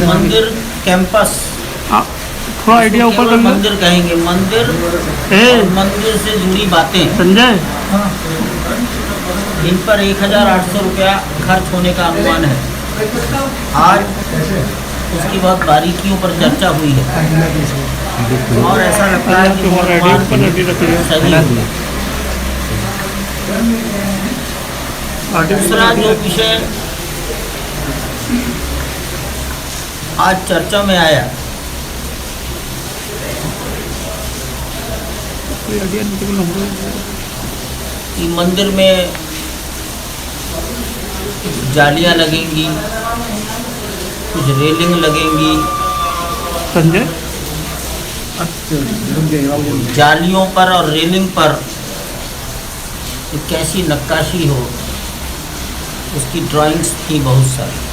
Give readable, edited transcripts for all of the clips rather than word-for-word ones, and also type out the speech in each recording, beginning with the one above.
मंदिर कैंपस, थोड़ा आइडिया ऊपर कर लो। मंदिर कहेंगे, मंदिर और मंदिर से जुड़ी बातें संजय, इन पर 1800 रुपया खर्च होने का अनुमान है। आज उसकी बहुत बारीकियों पर चर्चा हुई है और ऐसा लगता है कि सही है। दूसरा जो विषय आज चर्चा में आया, कि मंदिर में जालियां लगेंगी, कुछ रेलिंग लगेंगी। संजय, जालियों पर और रेलिंग पर कैसी नक्काशी हो, उसकी ड्राइंग्स थी बहुत सारी।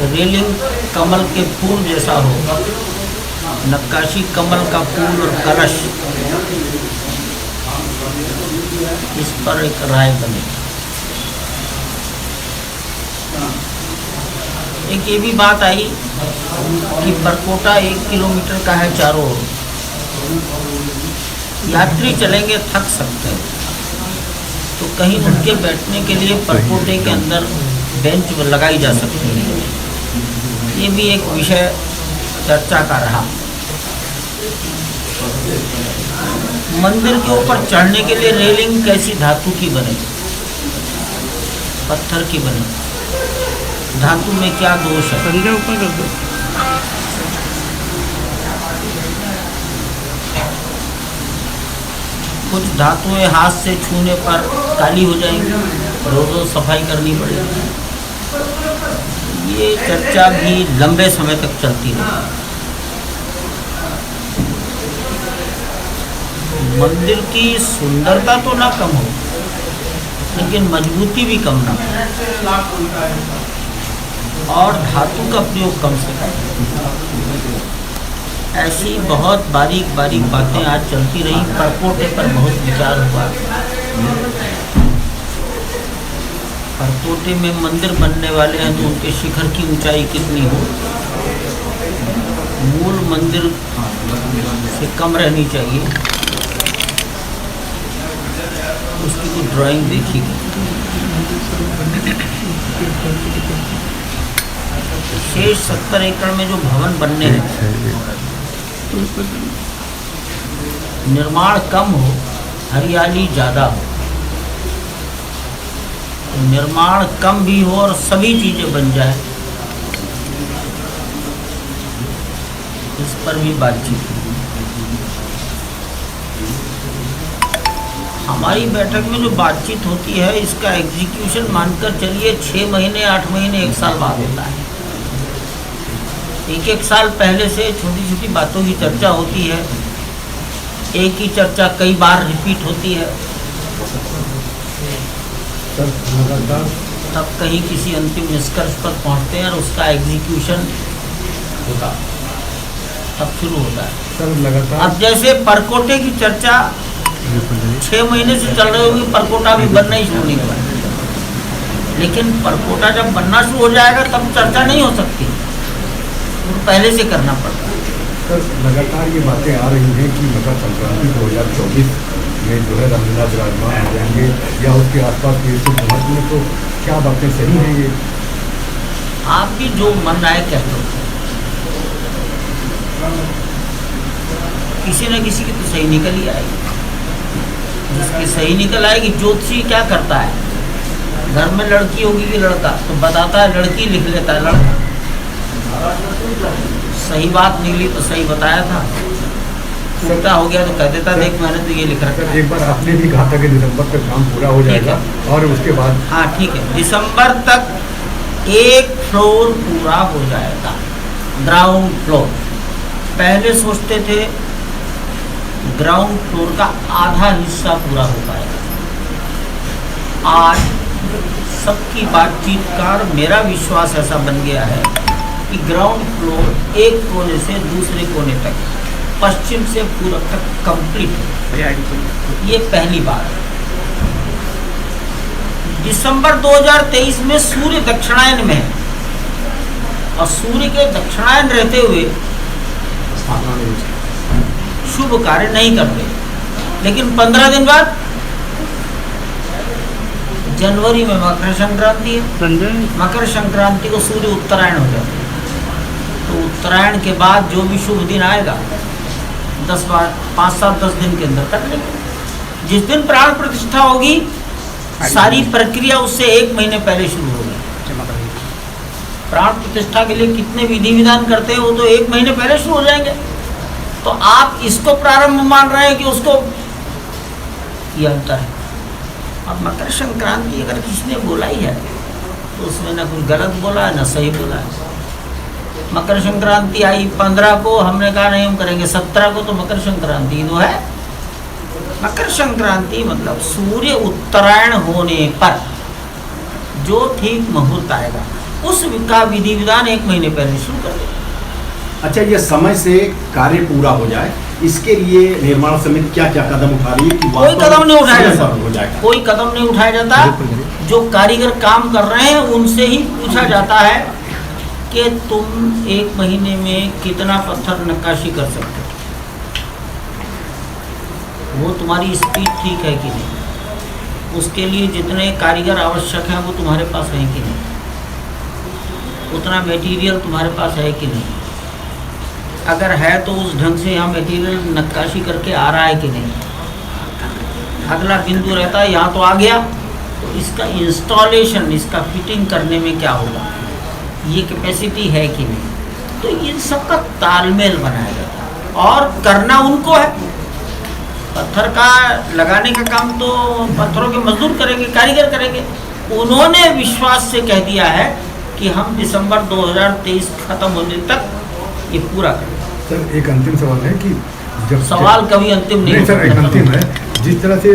रेलिंग कमल के फूल जैसा हो, नक्काशी कमल का फूल और कलश, इस पर एक राय बनी। एक ये भी बात आई कि परकोटा 1 किलोमीटर का है चारों ओर, यात्री चलेंगे थक सकते हैं, तो कहीं उनके बैठने के लिए परकोटे के अंदर बेंच लगाई जा सकती है। ये भी एक विषय चर्चा का रहा। मंदिर के ऊपर चढ़ने के लिए रेलिंग कैसी धातु की बने, पत्थर की बने, धातु में क्या दोष है? संजय ऊपर कर दो। कुछ धातुएं हाथ से छूने पर काली हो जाएंगी, रोज रोज सफाई करनी पड़ेगी। ये चर्चा भी लंबे समय तक चलती रही। मंदिर की सुंदरता तो ना कम हो, लेकिन मजबूती भी कम ना हो, और धातु का प्रयोग कम से कम। ऐसी बहुत बारीक बारीक बातें आज चलती रही। परकोटे पर बहुत विचार हुआ। परकोटे में मंदिर बनने वाले हैं तो उनके शिखर की ऊंचाई कितनी हो, मूल मंदिर से कम रहनी चाहिए, उसकी कुछ ड्राइंग देखी गई। शेष 70 एकड़ में जो भवन बनने हैं, निर्माण कम हो, हरियाली ज़्यादा हो। निर्माण कम भी हो और सभी चीज़ें बन जाए, इस पर भी बातचीत हुई। हमारी बैठक में जो बातचीत होती है, इसका एग्जीक्यूशन मानकर चलिए 6 महीने, 8 महीने, 1 साल बाद होता है। एक साल पहले से छोटी छोटी बातों की चर्चा होती है। एक ही चर्चा कई बार रिपीट होती है, तब कहीं किसी अंतिम निष्कर्ष पर पहुंचते हैं और उसका एग्जीक्यूशन होता, तब शुरू होता है। अब जैसे परकोटे की चर्चा 6 महीने से चल रही होगी, परकोटा भी बनना ही शुरू नहीं हुआ, लेकिन परकोटा जब बनना शुरू हो जाएगा तब चर्चा नहीं हो सकती, तो पहले से करना पड़ता है। सर, लगातार ये बातें आ रही हैं कि मकर संक्रांति 2024 में जो है रंगनाथ विराजमान हो जाएंगे या उसके आसपास के महत्व में, तो क्या बातें सही हैं ये? आप भी जो मन आए कह दो, किसी न किसी की तो सही निकल ही आएगी। जिसकी सही निकल आएगी, ज्योतिषी क्या करता है, घर में लड़की होगी कि लड़का, तो बताता है लड़की, लिख लेता है लड़का। सही बात निकली तो सही बताया था, उल्टा हो गया तो कह देता देख मैंने तो ये लिख रखा है। एक बार आपने भी कहा था कि दिसंबर तक काम पूरा हो जाएगा और उसके बाद, हाँ ठीक है, दिसंबर तक 1 फ्लोर पूरा हो जाएगा, ग्राउंड फ्लोर। पहले सोचते थे ग्राउंड फ्लोर का आधा हिस्सा पूरा हो पाएगा। आज सबकी बातचीत का और मेरा विश्वास ऐसा बन गया है कि ग्राउंड फ्लोर एक कोने से दूसरे कोने तक, पश्चिम से पूरब तक कंप्लीट है। ये पहली बात। दिसंबर 2023 में सूर्य दक्षिणायन में है और सूर्य के दक्षिणायन रहते हुए शुभ कार्य नहीं करते। लेकिन 15 दिन बाद जनवरी में मकर संक्रांति है। संजय मकर संक्रांति को सूर्य उत्तरायण हो जाता है। तो उत्तरायण के बाद जो भी शुभ दिन आएगा 5-7-10 दिन के अंदर कर लेंगे। जिस दिन प्राण प्रतिष्ठा होगी सारी प्रक्रिया उससे 1 महीने पहले शुरू होगी। प्राण प्रतिष्ठा के लिए कितने विधि विधान करते हैं वो तो 1 महीने पहले शुरू हो जाएंगे। तो आप इसको प्रारंभ मान रहे हैं कि उसको, ये अंतर है। अब मकर संक्रांति अगर किसी ने बोला ही है तो उसमें ना कुछ गलत बोला है ना सही बोला है। मकर संक्रांति आई 15 को, हमने कहा नहीं हम करेंगे 17 को, तो मकर संक्रांति तो है। मकर संक्रांति मतलब सूर्य उत्तरायण होने पर जो ठीक मुहूर्त आएगा उसका विधि विधान 1 महीने पहले शुरू कर देगा। अच्छा, ये समय से कार्य पूरा हो जाए, इसके लिए निर्माण समिति क्या क्या कदम उठा रही है कि कोई कदम नहीं उठाया जाता, हो जाएगा? कोई कदम नहीं उठाया जाता। जो कारीगर काम कर रहे हैं उनसे ही पूछा जाता है कि तुम 1 महीने में कितना पत्थर नक्काशी कर सकते हो, वो तुम्हारी स्पीड ठीक है कि नहीं, उसके लिए जितने कारीगर आवश्यक हैं वो तुम्हारे पास हैं कि नहीं, उतना मटेरियल तुम्हारे पास है कि नहीं, अगर है तो उस ढंग से यहाँ मटेरियल नक्काशी करके आ रहा है कि नहीं। अगला बिंदु रहता है यहाँ तो आ गया, तो इसका इंस्टॉलेशन, इसका फिटिंग करने में क्या होगा, ये कैपेसिटी है कि नहीं। तो इन सबका तालमेल बनाया जाता है और करना उनको है। पत्थर का लगाने का काम तो पत्थरों के मजदूर करेंगे, कारीगर करेंगे। उन्होंने विश्वास से कह दिया है कि हम दिसंबर 2023 खत्म होने तक ये पूरा करें। सर एक अंतिम सवाल है कि जब सवाल कभी अंतिम नहीं सर, एक होता। अंतिम है। जिस तरह से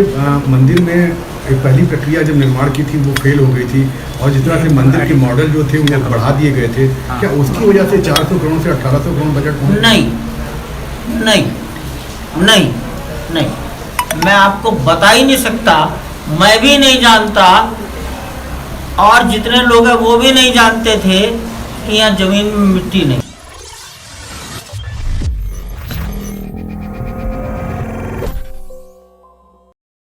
मंदिर में एक पहली प्रक्रिया जब निर्माण की थी वो फेल हो गई थी और जिस तरह से मंदिर के मॉडल जो थे वो बढ़ा दिए गए थे, क्या उसकी वजह से 400 करोड़ से 1800 करोड़ बजट पहुंचा? नहीं नहीं नहीं नहीं, मैं आपको बता ही नहीं सकता, मैं भी नहीं जानता और जितने लोग हैं वो भी नहीं जानते थे कि यहाँ जमीन में मिट्टी नहीं।